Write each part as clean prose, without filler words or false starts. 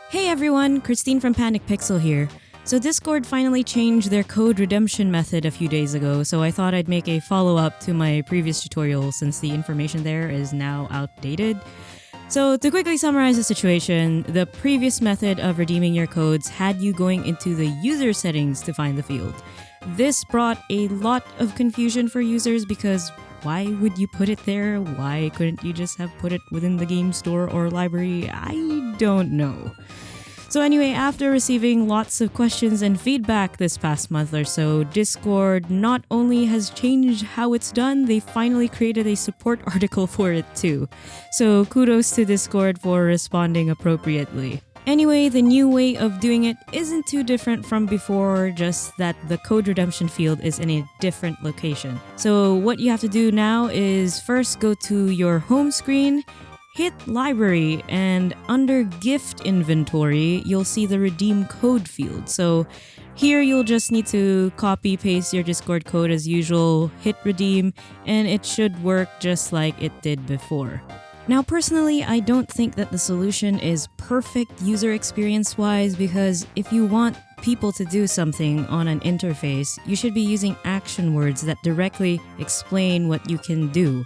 Hey everyone, Christine from PanickedPixel here. So Discord finally changed their code redemption method a few days ago, so I thought I'd make a follow-up to my previous tutorial since the information there is now outdated. So to quickly summarize the situation, the previous method of redeeming your codes had you going into the user settings to find the field. This brought a lot of confusion for users because why would you put it there? Why couldn't you just have put it within the game store or library? I don't know. So anyway, after receiving lots of questions and feedback this past month or so, Discord not only has changed how it's done, they finally created a support article for it too. So kudos to Discord for responding appropriately. Anyway, the new way of doing it isn't too different from before, just that the code redemption field is in a different location. So what you have to do now is first go to your home screen, hit library, and under gift inventory, you'll see the redeem code field. So here you'll just need to copy paste your Discord code as usual, hit redeem, and it should work just like it did before. Now personally, I don't think that the solution is perfect user experience wise, because if you want people to do something on an interface, you should be using action words that directly explain what you can do.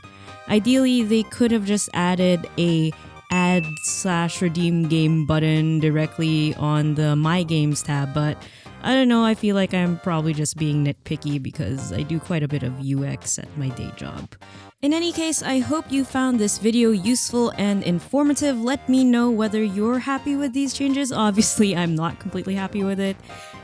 Ideally, they could have just added a add/redeem game button directly on the My Games tab, but I don't know, I feel like I'm probably just being nitpicky because I do quite a bit of UX at my day job. In any case, I hope you found this video useful and informative. Let me know whether you're happy with these changes. Obviously, I'm not completely happy with it.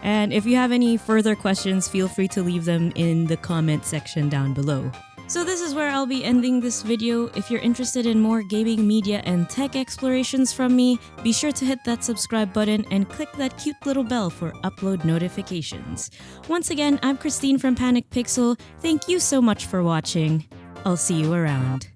And if you have any further questions, feel free to leave them in the comment section down below. So this is where I'll be ending this video. If you're interested in more gaming, media, and tech explorations from me, be sure to hit that subscribe button and click that cute little bell for upload notifications. Once again, I'm Christine from PanickedPixel. Thank you so much for watching. I'll see you around.